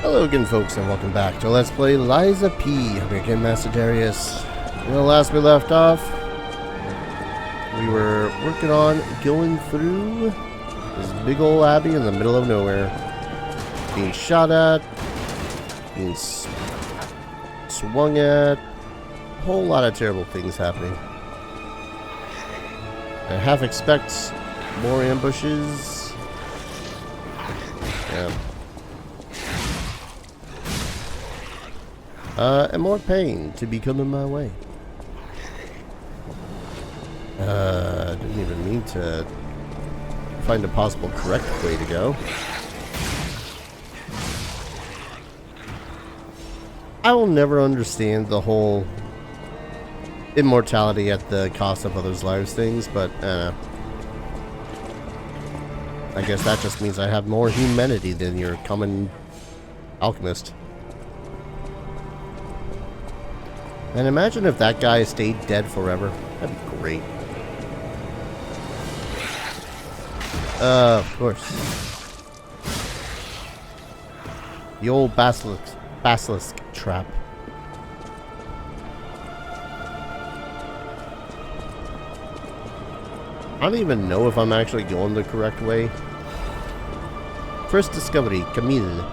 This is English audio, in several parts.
Hello again, folks, and welcome back to Let's Play Liza P. I'm your Game Master Darius. Last we left off, we were working on going through this big old abbey in the middle of nowhere. Being shot at, being swung at, a whole lot of terrible things happening. I half expect more ambushes. Yeah. And more pain to be coming my way. Didn't even mean to find a possible correct way to go. I will never understand the whole immortality at the cost of others' lives things, but I guess that just means I have more humanity than your common alchemist. And imagine if that guy stayed dead forever. That'd be great. Of course. The old basilisk trap. I don't even know if I'm actually going the correct way. First discovery, Camille.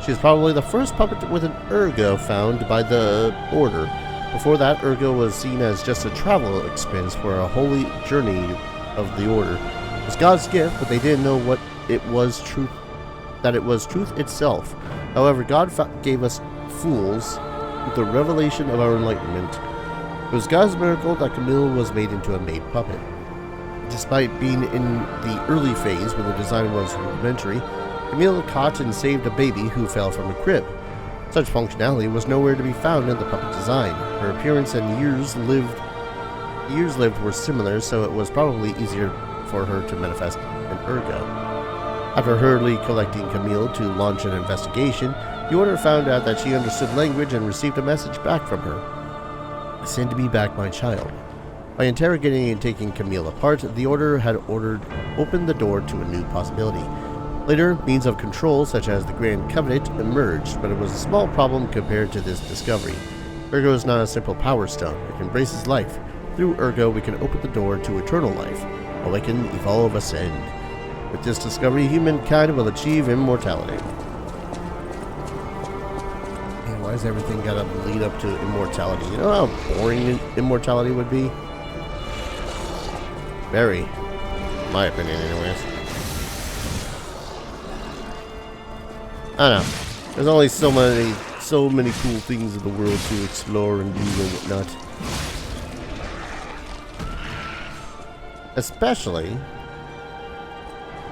She is probably the first puppet with an ergo found by the Order. Before that, ergo was seen as just a travel expense for a holy journey of the Order. It was God's gift, but they didn't know what it was that it was truth itself. However, God gave us fools with the revelation of our enlightenment. It was God's miracle that Camille was made into a made puppet. Despite being in the early phase when the design was rudimentary, Camille caught and saved a baby who fell from a crib. Such functionality was nowhere to be found in the puppet design. Her appearance and years lived were similar, so it was probably easier for her to manifest an ergo. After hurriedly collecting Camille to launch an investigation, the Order found out that she understood language and received a message back from her. Send me back my child. By interrogating and taking Camille apart, the Order had opened the door to a new possibility. Later, means of control such as the Grand Covenant emerged, but it was a small problem compared to this discovery. Ergo is not a simple power stone. It embraces life. Through Ergo, we can open the door to eternal life. Awaken, evolve, ascend. With this discovery, humankind will achieve immortality. Man, why does everything gotta lead up to immortality? You know how boring immortality would be? Very. In my opinion, anyways. I don't know. There's only so many cool things in the world to explore and do and whatnot. Especially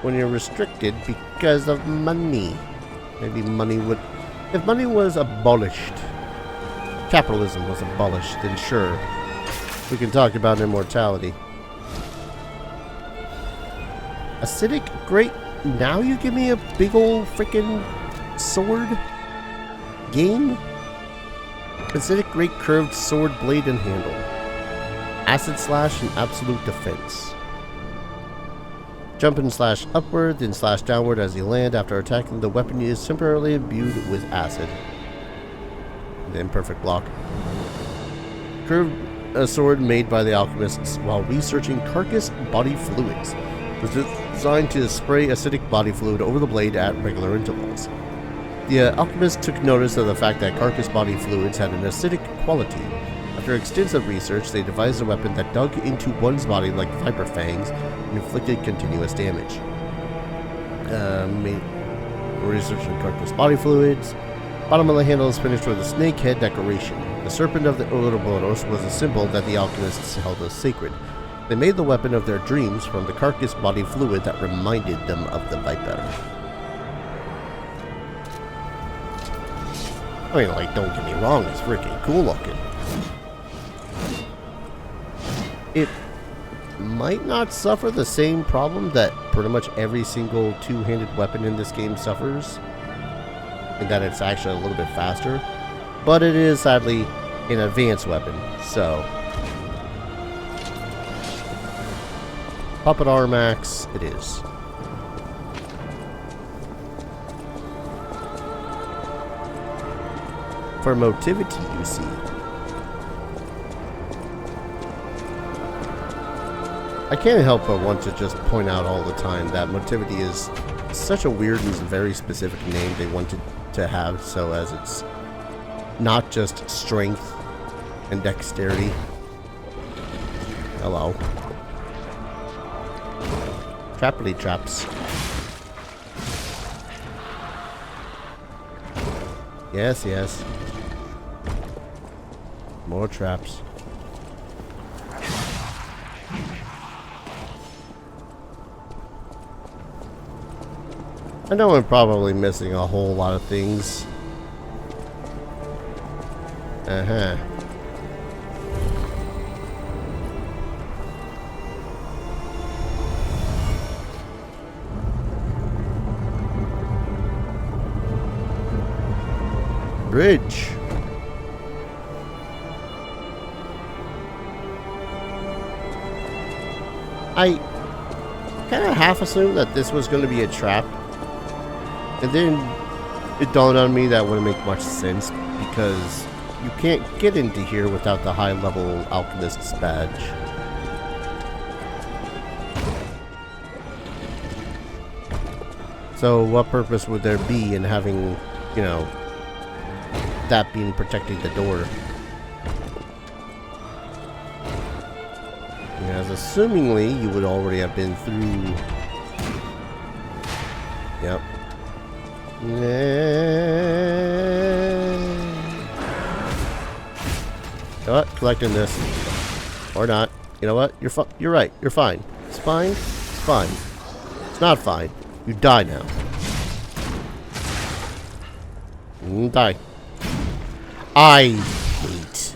when you're restricted because of money. Maybe money would... If money was abolished, capitalism was abolished, then sure, we can talk about immortality. Acidic Great... Now you give me a big old freaking... sword game? Acidic Great curved sword blade and handle. Acid slash and absolute defense. Jump and slash upward, then slash downward as you land. After attacking, the weapon is temporarily imbued with acid. Then perfect block. Curved sword made by the alchemists while researching carcass body fluids. It was designed to spray acidic body fluid over the blade at regular intervals. The alchemists took notice of the fact that carcass body fluids had an acidic quality. After extensive research, they devised a weapon that dug into one's body like viper fangs and inflicted continuous damage. Researching carcass body fluids. Bottom of the handle is finished with a snake head decoration. The serpent of the Ouroboros was a symbol that the alchemists held as sacred. They made the weapon of their dreams from the carcass body fluid that reminded them of the viper. I mean, like, don't get me wrong, it's freaking cool looking. It might not suffer the same problem that pretty much every single two-handed weapon in this game suffers, in that it's actually a little bit faster, but it is sadly an advanced weapon, so... Puppet Armax, it is. proper motivity, you see. I can't help but want to just point out all the time that motivity is such a weird and very specific name they wanted to have, so as it's not just strength and dexterity. Hello. Trappity traps. Yes, yes. More traps. I know I'm probably missing a whole lot of things. Uh-huh. Bridge. I kind of half assumed that this was going to be a trap. And then it dawned on me that wouldn't make much sense because you can't get into here without the high-level alchemist's badge. So what purpose would there be in having, you know, that being protecting the door? As assumingly you would already have been through. Yep. You know what? Collecting this. Or not. You know what? You're right. You're fine. It's fine. It's fine. It's not fine. You die now. Die. I hate.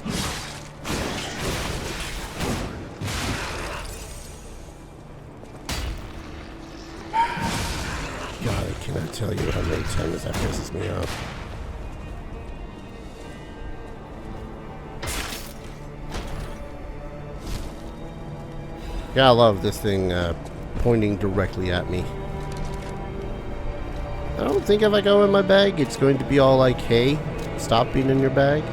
God, I cannot tell you how many times that pisses me off. Yeah, I love this thing pointing directly at me. I don't think if I go in my bag, it's going to be all like, hey, stop being in your bag.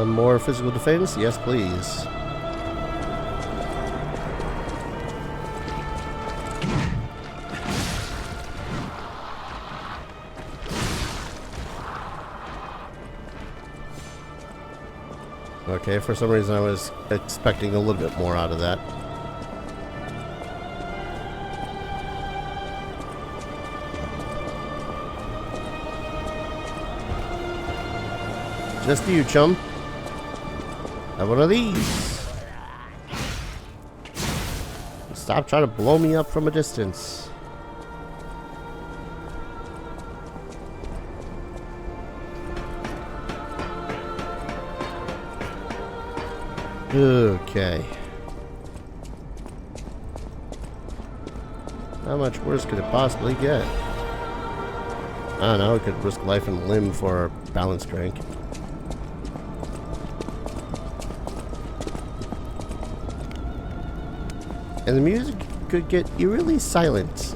More physical defense? Yes, please. Okay, for some reason I was expecting a little bit more out of that. Just you, chum. Have one of these. Stop trying to blow me up from a distance. Okay. How much worse could it possibly get? I don't know, it could risk life and limb for a balance drink. And the music could get eerily silent.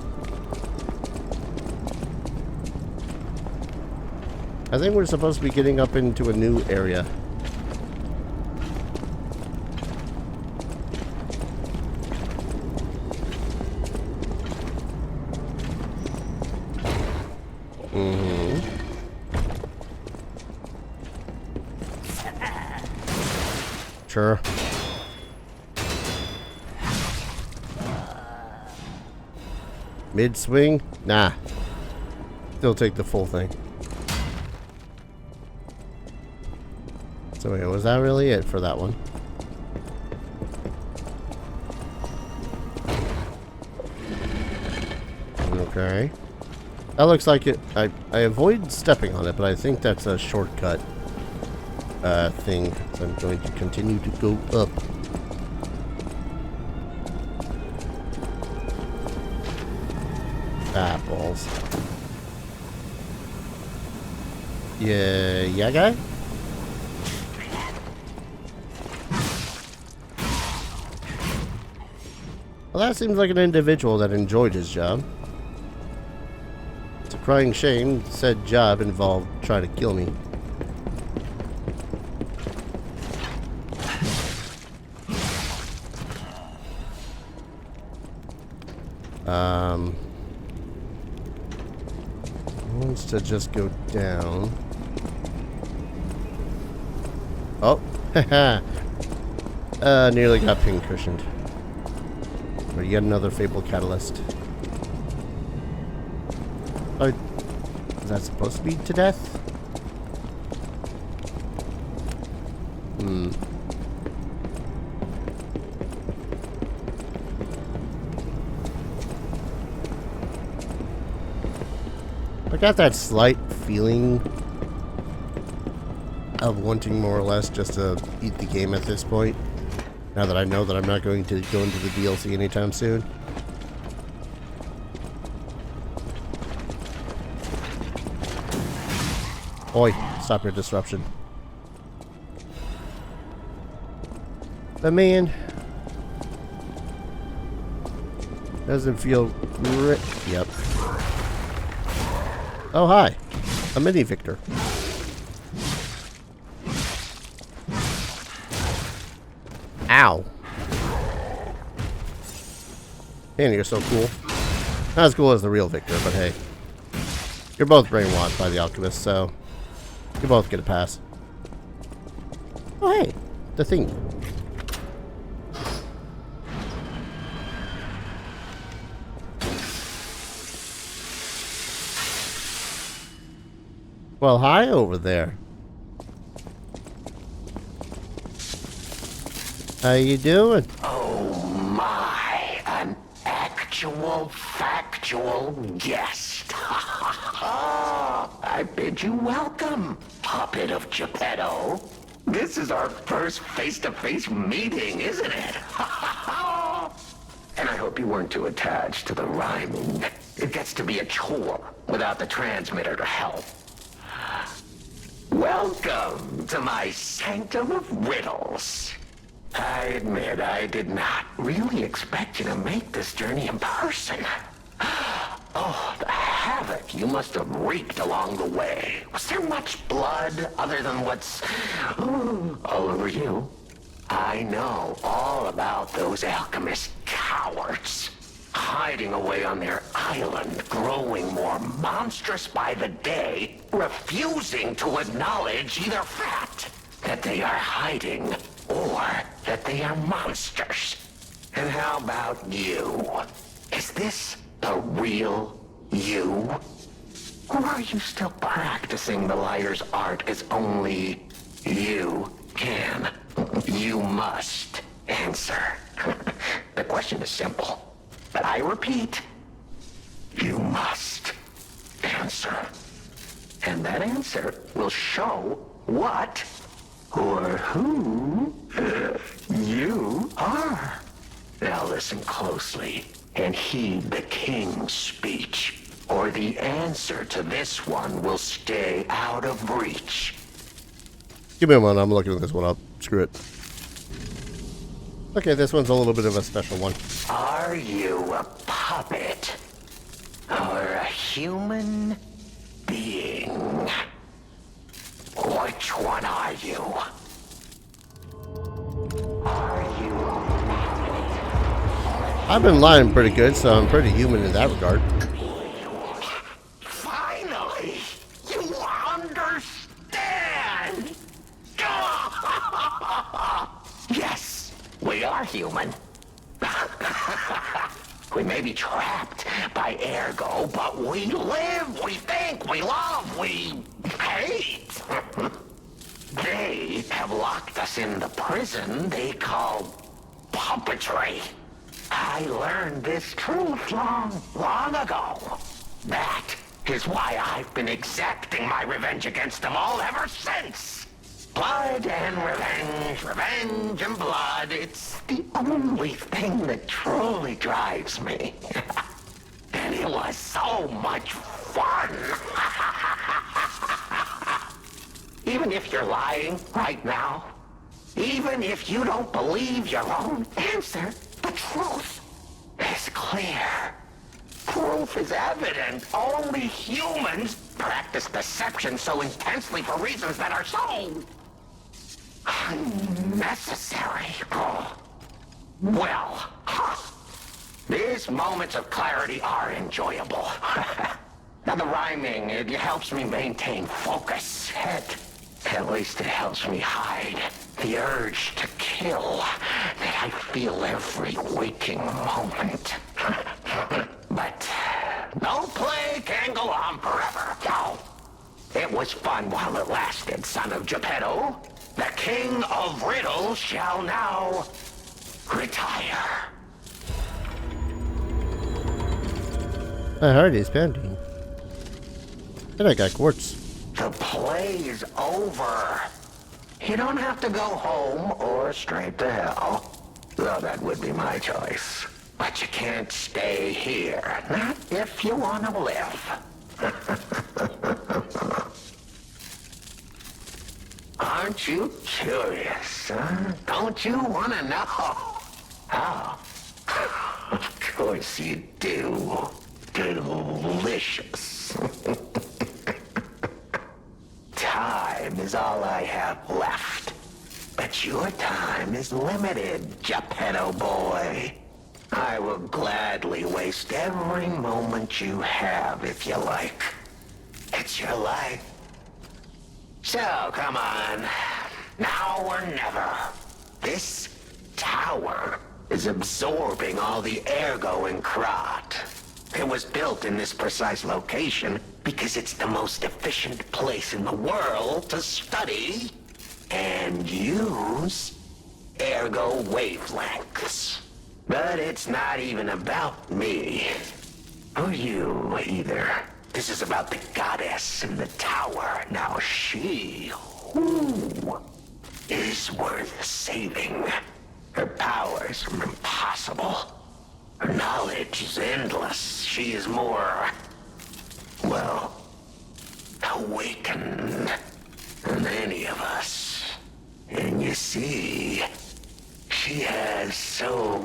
I think we're supposed to be getting up into a new area. Sure. Mid swing? Nah. Still take the full thing. So wait, was that really it for that one? Okay. That looks like it. I avoid stepping on it, but I think that's a shortcut thing. So I'm going to continue to go up. Ah, balls. Yeah, guy? Well, that seems like an individual that enjoyed his job. It's a crying shame. Said job involved trying to kill me. Wants to just go down. Oh, haha. Nearly got pin cushioned. Or yet another Fable Catalyst. Oh, is that supposed to be to death? I got that slight feeling of wanting more or less just to beat the game at this point. Now that I know that I'm not going to go into the DLC anytime soon. Oi, stop your disruption. The man doesn't feel great. Yep. Oh, hi. A mini Victor. Ow. Man, you're so cool. Not as cool as the real Victor, but hey. You're both brainwashed by the alchemist, so you both get a pass. Oh, hey. The thing. Well, hi over there. How you doing? Oh my, an actual factual guest. I bid you welcome, puppet of Geppetto. This is our first face-to-face meeting, isn't it? And I hope you weren't too attached to the rhyming. It gets to be a chore without the transmitter to help. Welcome to my sanctum of riddles. I admit I did not really expect you to make this journey in person. Oh, the havoc you must have wreaked along the way. Was there much blood other than what's all over you? I know all about those alchemist cowards. Hiding away on their island, growing more monstrous by the day, refusing to acknowledge either fact that they are hiding or that they are monsters. And how about you? Is this the real you? Or are you still practicing the liar's art as only you can? You must answer. The question is simple. But I repeat, you must answer. And that answer will show what or who you are. Now listen closely and heed the king's speech, or the answer to this one will stay out of reach. Give me a moment, I'm looking this one up. Screw it. Okay, this one's a little bit of a special one. Are you a puppet or a human being? Which one are you? Are you a I've been lying pretty good, so I'm pretty human in that regard. Finally, you understand. Yes, we are human. We may be trapped by ergo, but we live, we think, we love, we hate. They have locked us in the prison they call puppetry. I learned this truth long ago. That is why I've been exacting my revenge against them all ever since. Blood and revenge, revenge and blood. It's the only thing that truly drives me. And it was so much fun. Even if you're lying right now, even if you don't believe your own answer, the truth is clear. proof is evident. Only humans practice deception so intensely for reasons that are so unnecessary. Oh. Well, these moments of clarity are enjoyable. Now the rhyming, it helps me maintain focus. At least it helps me hide the urge to kill that I feel every waking moment. But no play can go on forever. No. It was fun while it lasted, son of Geppetto. The king of Riddles shall now retire. My heart is pounding. And I got quartz. The play's over. You don't have to go home or straight to hell. Though that would be my choice. But you can't stay here. Not if you want to live. Aren't you curious, huh? Don't you want to know? Oh. Of course you do. Delicious. Time is all I have left. But your time is limited, Geppetto boy. I will gladly waste every moment you have if you like. It's your life. So, come on. Now or never. This tower is absorbing all the ergo in Krat. It was built in this precise location because it's the most efficient place in the world to study and use ergo wavelengths. But it's not even about me. Or you, either. This is about the goddess in the tower. Now she, is worth saving. Her powers are impossible. Her knowledge is endless. She is more, well, awakened than any of us. And you see, she has so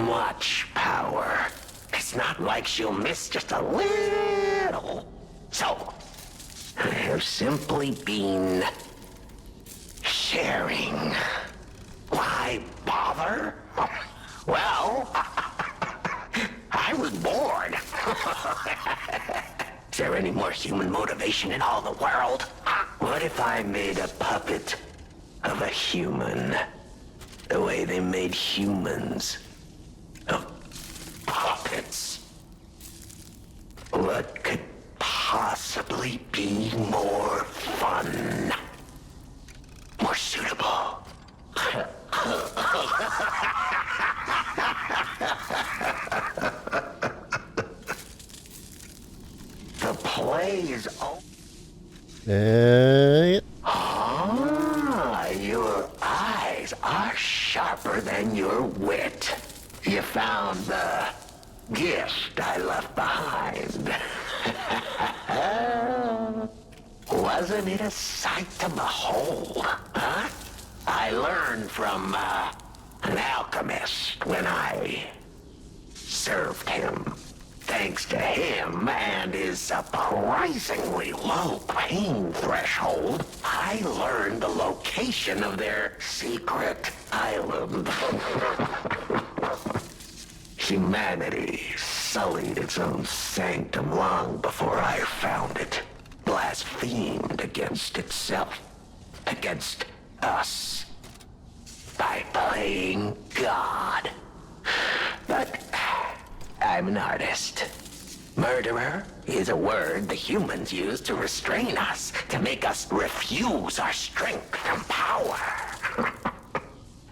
much power. It's not like she'll miss just a little. So, I have simply been sharing. Why bother? Well, I was bored. Is there any more human motivation in all the world? What if I made a puppet of a human? The way they made humans of puppets. What could possibly be more fun? More suitable? The play is over. Yeah. Ah, your eyes are sharper than your wit. You found the gift I left behind. Wasn't it a sight to behold, huh? I learned from an alchemist when I served him. Thanks to him and his surprisingly low pain threshold, I learned the location of their secret island. Humanity sullied its own sanctum long before I found it. Blasphemed against itself, against us, by playing God. But I'm an artist. Murderer is a word the humans use to restrain us, to make us refuse our strength and power.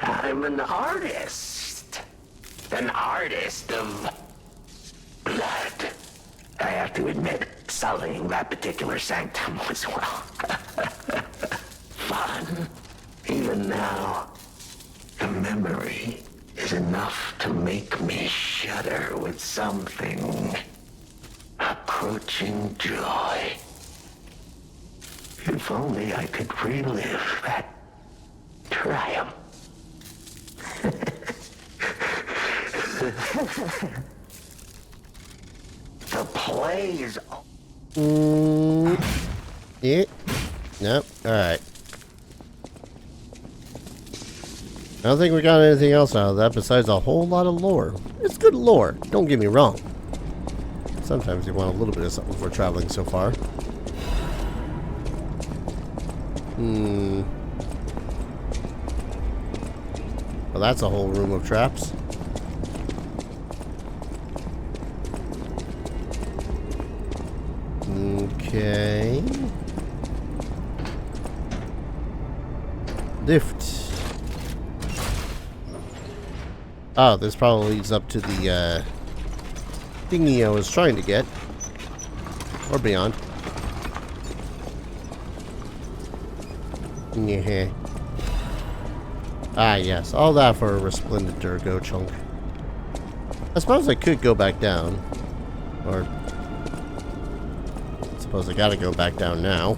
I'm an artist. An artist of blood. I have to admit, sullying that particular sanctum was, well, fun. Even now, the memory is enough to make me shudder with something approaching joy. If only I could relive that triumph. The plays. Yeah. Nope. Alright. I don't think we got anything else out of that besides a whole lot of lore. It's good lore, don't get me wrong. Sometimes you want a little bit of something before traveling so far. Well, that's a whole room of traps. Okay. Lift. Oh, this probably leads up to the thingy I was trying to get. Or beyond. Yeah. Ah, yes. All that for a resplendent Durgo chunk. I suppose I could go back down. Or... I suppose I gotta go back down now.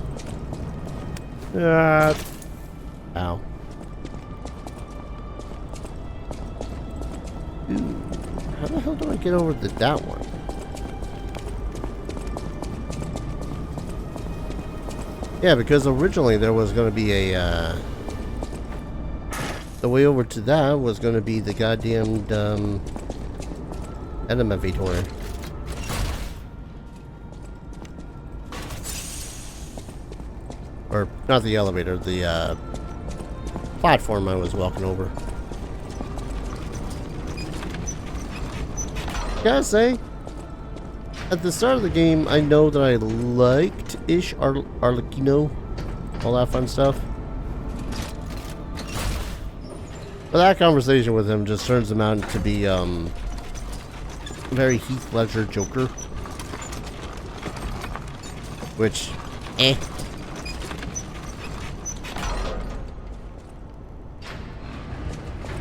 Ow. Ooh. How the hell do I get over to that one? Yeah, because originally there was going to be a, the way over to that was going to be the goddamn, elevator. Or, not the elevator, the, platform I was walking over. Gotta say, at the start of the game, I know that I liked Arlecchino, all that fun stuff. But that conversation with him just turns him out to be, very Heath Ledger Joker. Which,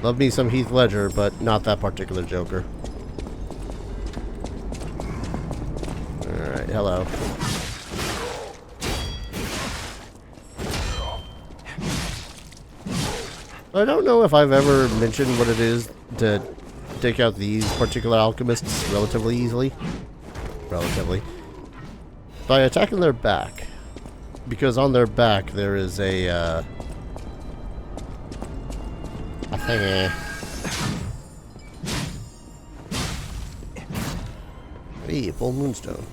Love me some Heath Ledger, but not that particular Joker. Alright, hello. I don't know if I've ever mentioned what it is to take out these particular alchemists relatively easily. By attacking their back. Because on their back there is a thingy. Hey, full moonstone.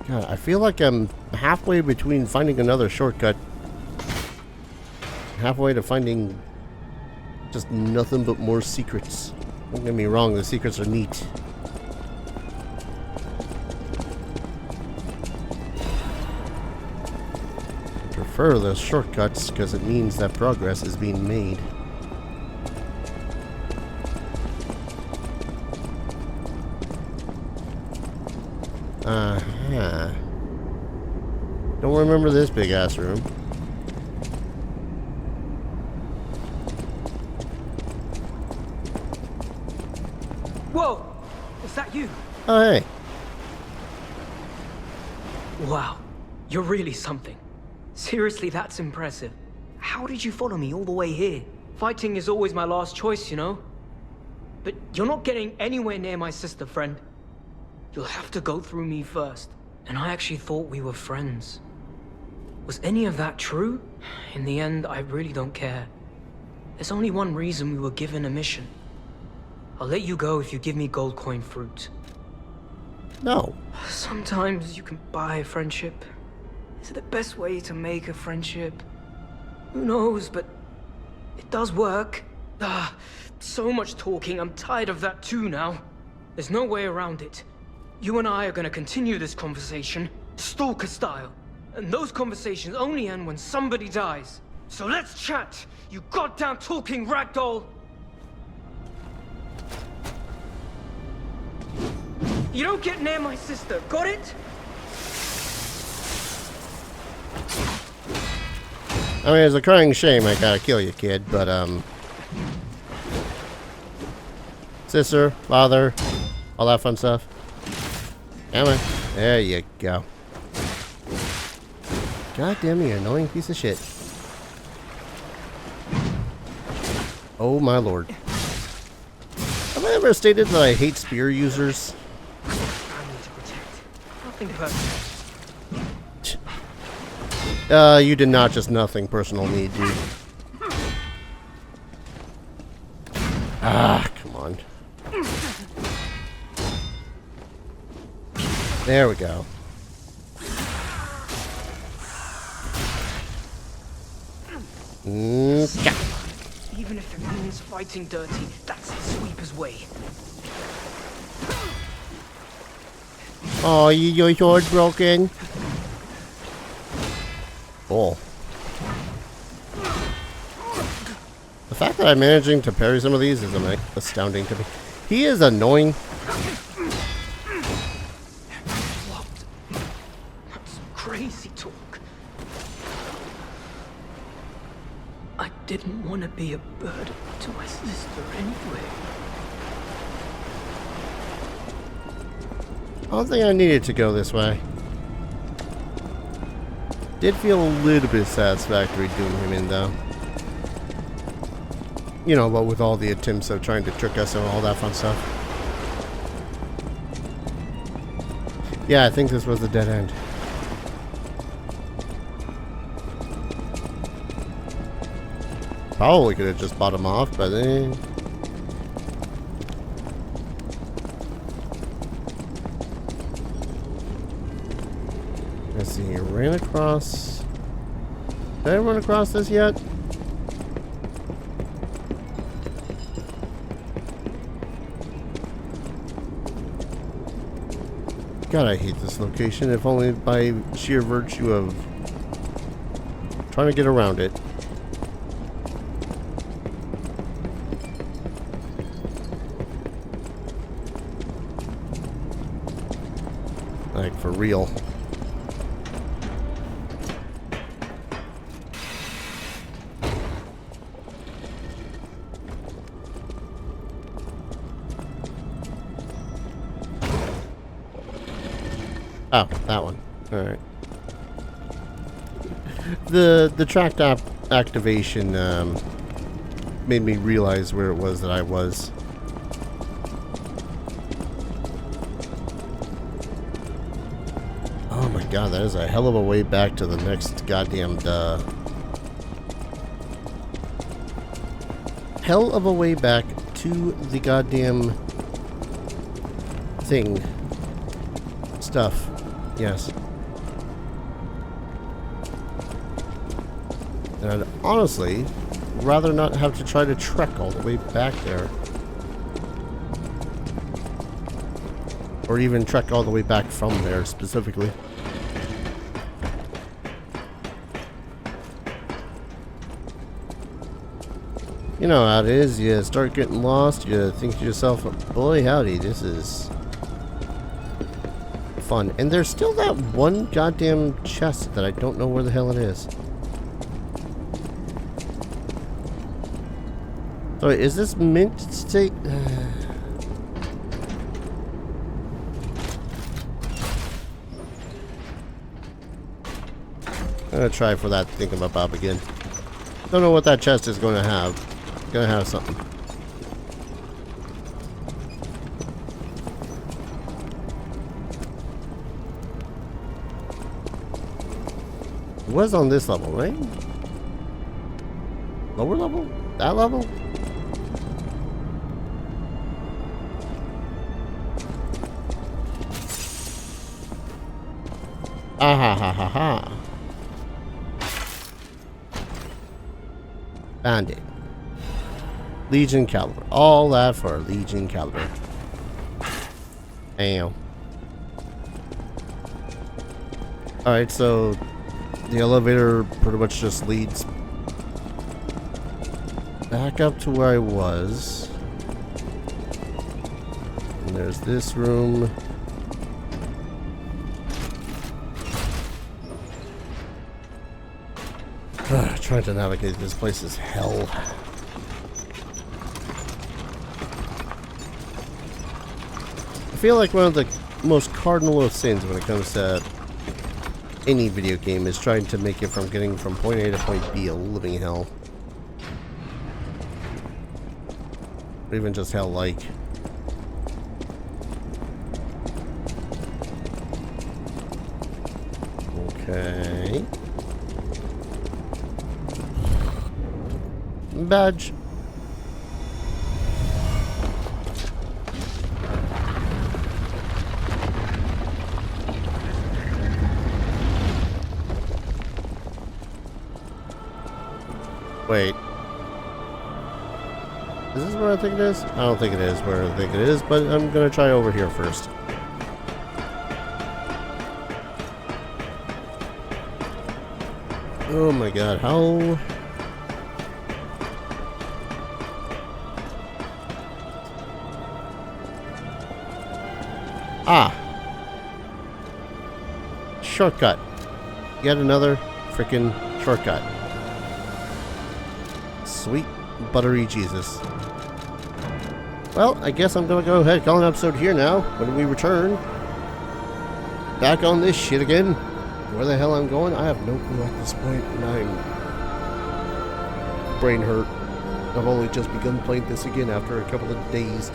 God, I feel like I'm halfway between finding another shortcut, halfway to finding just nothing but more secrets. Don't get me wrong, the secrets are neat. I prefer the shortcuts because it means that progress is being made. Don't remember this big ass room. Whoa! Is that you? Oh, hey. Wow, you're really something. Seriously, that's impressive. How did you follow me all the way here? Fighting is always my last choice, you know? But you're not getting anywhere near my sister, friend. You'll have to go through me first. And I actually thought we were friends. Was any of that true? In the end, I really don't care. There's only one reason we were given a mission. I'll let you go if you give me gold coin fruit. No. Sometimes you can buy a friendship. Is it the best way to make a friendship? Who knows, but it does work. So much talking, I'm tired of that too now. There's no way around it. You and I are gonna continue this conversation, stalker style. And those conversations only end when somebody dies. So let's chat, you goddamn talking ragdoll! You don't get near my sister, got it? I mean, it's a crying shame I gotta kill you, kid, but, sister, father, all that fun stuff. Come on. There you go. God damn you, annoying piece of shit. Oh my lord. Have I ever stated that I hate spear users? Family to protect. Nothing personal. You did not just nothing personal need, dude. Ah, come on. There we go. Yeah. Even if it means fighting dirty, that's the sweeper's way. Oh, your sword broken. Cool. The fact that I'm managing to parry some of these is astounding to me. He is annoying. What? That's crazy talk. I didn't want to be a burden to my sister anyway. I don't think I needed to go this way. Did feel a little bit satisfactory doing him in, though. You know, but with all the attempts of trying to trick us and all that fun stuff. Yeah, I think this was the dead end. Probably could have just bought him off, but let's see, ran across. Did I run across this yet? God, I hate this location, if only by sheer virtue of trying to get around it. Like, for real. Oh, that one. Alright. The tracked activation made me realize where it was that I was. Oh my god, that is a hell of a way back to the next goddamn hell of a way back to the goddamn thing. Stuff. Yes. And I'd honestly rather not have to try to trek all the way back there. Or even trek all the way back from there, specifically. You know how it is, you start getting lost, you think to yourself, boy howdy, this is fun. And there's still that one goddamn chest that I don't know where the hell it is. So wait, is this meant to take... I'm gonna try for that thingamabob again. Don't know what that chest is gonna have. It's gonna have something. It was on this level, right? Lower level? That level? Ah ha ha ha ha. Found it. Legion caliber. All that for a Legion caliber. Damn. Alright, so the elevator pretty much just leads back up to where I was. And there's this room. Trying to navigate this place is hell. I feel like one of the most cardinal of sins when it comes to any video game is trying to make it from getting from point A to point B a living hell. Or even just hell-like. Okay. Badge. Wait. Is this where I think it is? I don't think it is where I think it is, but I'm gonna try over here first. Oh my god, how... Ah! Shortcut. Yet another freaking shortcut. Sweet buttery Jesus. Well, I guess I'm gonna go ahead and call an episode here now. When we return, back on this shit again. Where the hell I'm going, I have no clue at this point, and I'm brain hurt. I've only just begun playing this again after a couple of days.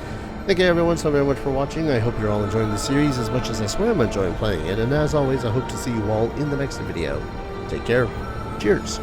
Thank you everyone so very much for watching. I hope you're all enjoying the series as much as I swear I'm enjoying playing it, and as always, I hope to see you all in the next video. Take care. Cheers.